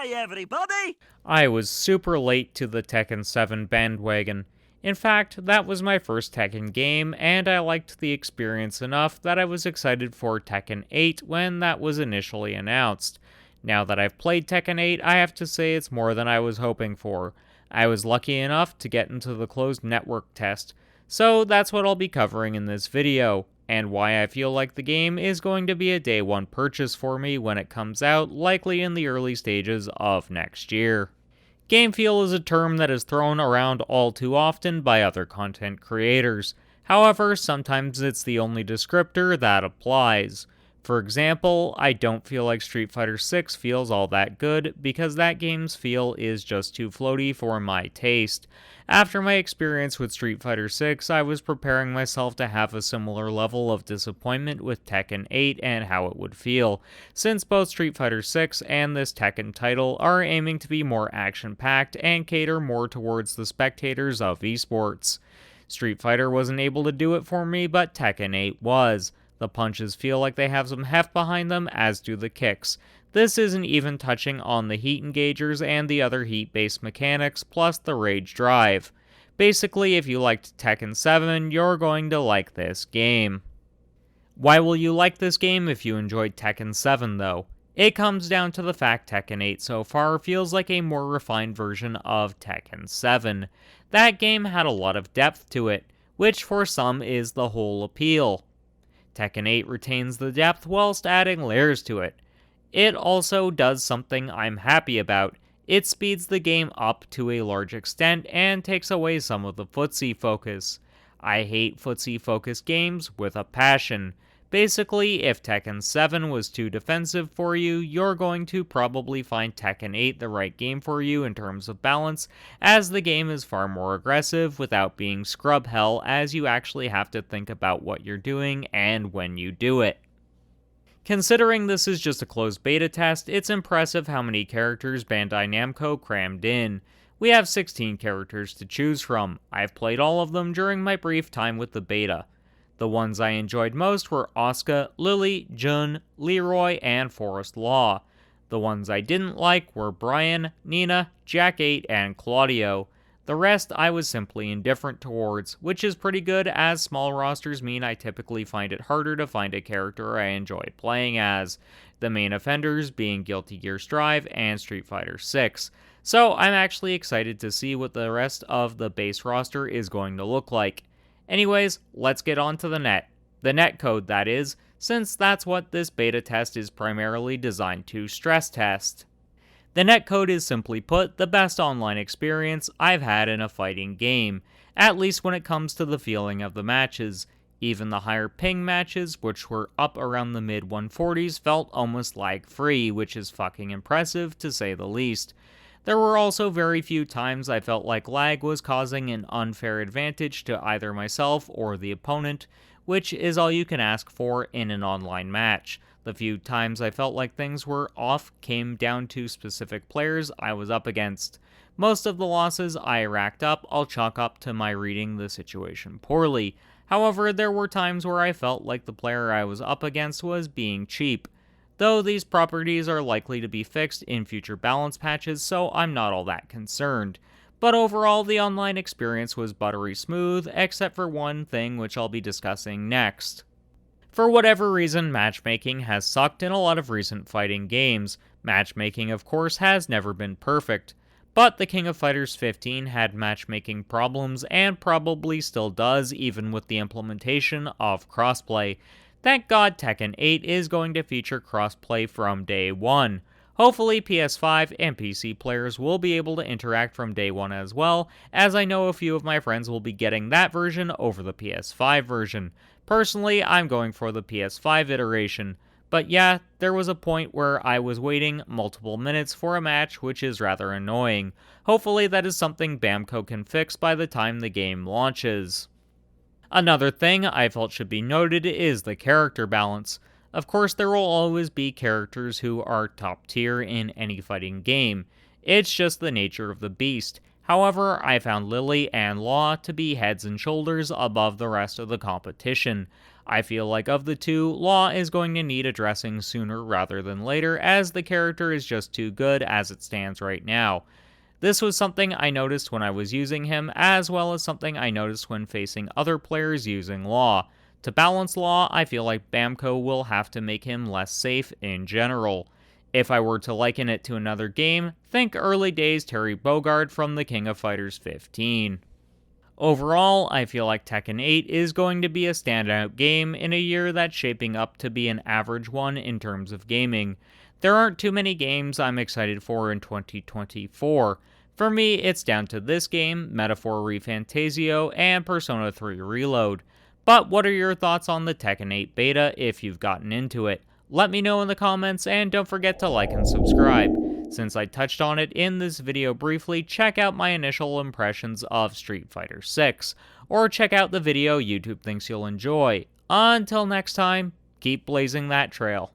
Hi everybody! I was super late to the Tekken 7 bandwagon. In fact, that was my first Tekken game, and I liked the experience enough that I was excited for Tekken 8 when that was initially announced. Now that I've played Tekken 8, I have to say it's more than I was hoping for. I was lucky enough to get into the closed network test, so that's what I'll be covering in this video, and why I feel like the game is going to be a day one purchase for me when it comes out, likely in the early stages of next year. Game feel is a term that is thrown around all too often by other content creators. However, sometimes it's the only descriptor that applies. For example, I don't feel like Street Fighter 6 feels all that good because that game's feel is just too floaty for my taste. After my experience with Street Fighter 6, I was preparing myself to have a similar level of disappointment with Tekken 8 and how it would feel, since both Street Fighter 6 and this Tekken title are aiming to be more action-packed and cater more towards the spectators of esports. Street Fighter wasn't able to do it for me, but Tekken 8 was. The punches feel like they have some heft behind them, as do the kicks. This isn't even touching on the heat engagers and the other heat-based mechanics, plus the rage drive. Basically, if you liked Tekken 7, you're going to like this game. Why will you like this game if you enjoyed Tekken 7, though? It comes down to the fact Tekken 8 so far feels like a more refined version of Tekken 7. That game had a lot of depth to it, which for some is the whole appeal. Tekken 8 retains the depth whilst adding layers to it. It also does something I'm happy about. It speeds the game up to a large extent and takes away some of the footsie focus. I hate footsie focused games with a passion. Basically, if Tekken 7 was too defensive for you, you're going to probably find Tekken 8 the right game for you in terms of balance, as the game is far more aggressive without being scrub hell, as you actually have to think about what you're doing and when you do it. Considering this is just a closed beta test, it's impressive how many characters Bandai Namco crammed in. We have 16 characters to choose from. I've played all of them during my brief time with the beta. The ones I enjoyed most were Asuka, Lily, Jun, Leroy, and Forest Law. The ones I didn't like were Brian, Nina, Jack 8, and Claudio. The rest I was simply indifferent towards, which is pretty good as small rosters mean I typically find it harder to find a character I enjoy playing as, the main offenders being Guilty Gear Strive and Street Fighter 6. So I'm actually excited to see what the rest of the base roster is going to look like. Anyways, let's get on to the netcode that is, since that's what this beta test is primarily designed to stress test. The netcode is simply put the best online experience I've had in a fighting game, at least when it comes to the feeling of the matches. Even the higher ping matches, which were up around the mid 140s, felt almost lag-free, which is fucking impressive to say the least. There were also very few times I felt like lag was causing an unfair advantage to either myself or the opponent, which is all you can ask for in an online match. The few times I felt like things were off came down to specific players I was up against. Most of the losses I racked up I'll chalk up to my reading the situation poorly. However, there were times where I felt like the player I was up against was being cheap. Though these properties are likely to be fixed in future balance patches, so I'm not all that concerned. But overall, the online experience was buttery smooth, except for one thing which I'll be discussing next. For whatever reason, matchmaking has sucked in a lot of recent fighting games. Matchmaking, of course, has never been perfect. But the King of Fighters 15 had matchmaking problems and probably still does, even with the implementation of crossplay. Thank God Tekken 8 is going to feature crossplay from day one. Hopefully PS5 and PC players will be able to interact from day one as well, as I know a few of my friends will be getting that version over the PS5 version. Personally, I'm going for the PS5 iteration. But yeah, there was a point where I was waiting multiple minutes for a match, which is rather annoying. Hopefully that is something Bamco can fix by the time the game launches. Another thing I felt should be noted is the character balance. Of course, there will always be characters who are top tier in any fighting game. It's just the nature of the beast. However, I found Lily and Law to be heads and shoulders above the rest of the competition. I feel like of the two, Law is going to need addressing sooner rather than later, as the character is just too good as it stands right now. This was something I noticed when I was using him, as well as something I noticed when facing other players using Law. To balance Law, I feel like Bamco will have to make him less safe in general. If I were to liken it to another game, think early days Terry Bogard from The King of Fighters 15. Overall, I feel like Tekken 8 is going to be a standout game in a year that's shaping up to be an average one in terms of gaming. There aren't too many games I'm excited for in 2024. For me, it's down to this game, Metaphor ReFantasio, and Persona 3 Reload. But what are your thoughts on the Tekken 8 beta if you've gotten into it? Let me know in the comments, and don't forget to like and subscribe. Since I touched on it in this video briefly, check out my initial impressions of Street Fighter 6, or check out the video YouTube thinks you'll enjoy. Until next time, keep blazing that trail.